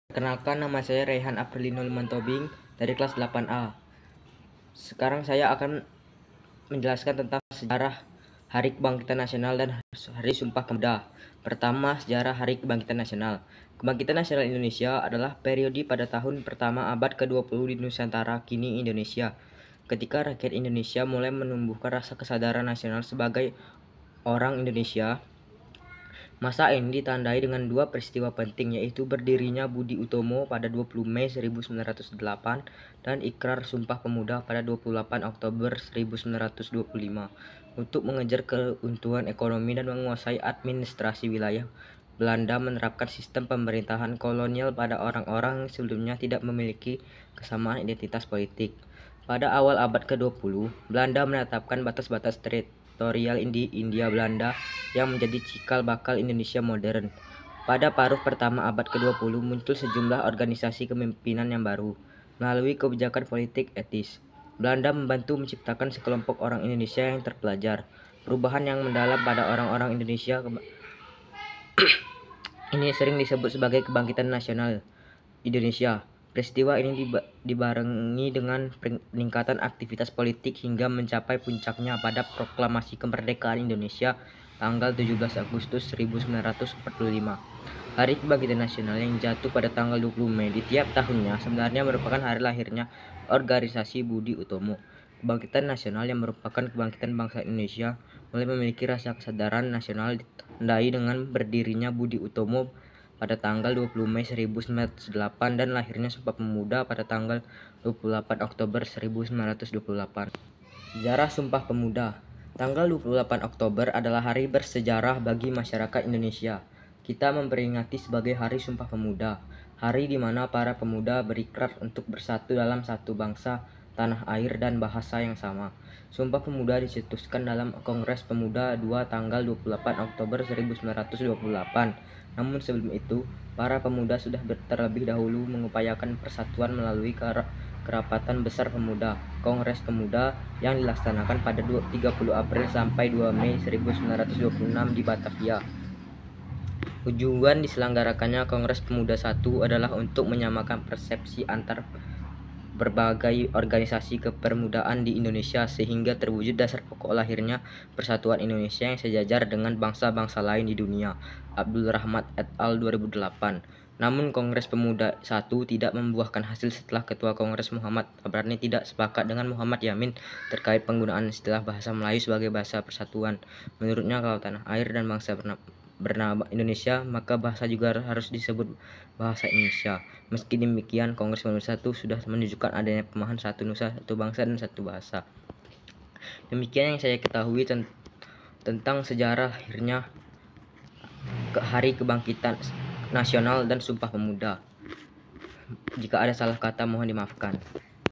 Perkenalkan, nama saya Rehan Aprilino Mantobing dari kelas 8A. Sekarang saya akan menjelaskan tentang sejarah Hari Kebangkitan Nasional dan Hari Sumpah Pemuda. Pertama, sejarah Hari Kebangkitan Nasional. Kebangkitan Nasional Indonesia adalah periode pada tahun pertama abad ke-20 di Nusantara kini Indonesia, ketika rakyat Indonesia mulai menumbuhkan rasa kesadaran nasional sebagai orang Indonesia. Masa ini ditandai dengan dua peristiwa penting, yaitu berdirinya Budi Utomo pada 20 Mei 1908 dan Ikrar Sumpah Pemuda pada 28 Oktober 1925. Untuk mengejar keuntungan ekonomi dan menguasai administrasi wilayah, Belanda menerapkan sistem pemerintahan kolonial pada orang-orang yang sebelumnya tidak memiliki kesamaan identitas politik. Pada awal abad ke-20, Belanda menetapkan batas-batas teritorial di Hindia Belanda yang menjadi cikal bakal Indonesia modern. Pada paruh pertama abad ke-20 muncul sejumlah organisasi kepemimpinan yang baru. Melalui kebijakan politik etis, Belanda membantu menciptakan sekelompok orang Indonesia yang terpelajar. Perubahan yang mendalam pada orang-orang Indonesia ini sering disebut sebagai Kebangkitan Nasional Indonesia. Peristiwa ini dibarengi dengan peningkatan aktivitas politik hingga mencapai puncaknya pada Proklamasi Kemerdekaan Indonesia tanggal 17 Agustus 1945. Hari Kebangkitan Nasional yang jatuh pada tanggal 20 Mei di tiap tahunnya sebenarnya merupakan hari lahirnya organisasi Budi Utomo. Kebangkitan Nasional yang merupakan kebangkitan bangsa Indonesia mulai memiliki rasa kesadaran nasional ditandai dengan berdirinya Budi Utomo pada tanggal 20 Mei 1908 dan lahirnya Sumpah Pemuda pada tanggal 28 Oktober 1928. Sejarah Sumpah Pemuda. Tanggal 28 Oktober adalah hari bersejarah bagi masyarakat Indonesia. Kita memperingati sebagai Hari Sumpah Pemuda, hari di mana para pemuda berikrar untuk bersatu dalam satu bangsa, tanah air, dan bahasa yang sama. Sumpah Pemuda dicetuskan dalam Kongres Pemuda 2 tanggal 28 Oktober 1928. Namun sebelum itu, para pemuda sudah terlebih dahulu mengupayakan persatuan melalui Kerapatan Besar Pemuda, Kongres Pemuda yang dilaksanakan pada 30 April sampai 2 Mei 1926 di Batavia. Tujuan diselenggarakannya Kongres Pemuda 1 adalah untuk menyamakan persepsi antar berbagai organisasi kepermudaan di Indonesia sehingga terwujud dasar pokok lahirnya Persatuan Indonesia yang sejajar dengan bangsa-bangsa lain di dunia. Abdul Rahmat et al. 2008. Namun Kongres Pemuda 1 tidak membuahkan hasil setelah Ketua Kongres Muhammad Tabrani tidak sepakat dengan Muhammad Yamin terkait penggunaan istilah bahasa Melayu sebagai bahasa persatuan. Menurutnya, kalau tanah air dan bangsa bernama Indonesia, maka bahasa juga harus disebut bahasa Indonesia. Meski demikian, Kongres Pemuda 1 sudah menunjukkan adanya pemahaman satu nusa, satu bangsa, dan satu bahasa. Demikian yang saya ketahui tentang sejarah lahirnya Hari Kebangkitan Nasional dan Sumpah Pemuda. Jika ada salah kata, mohon dimaafkan.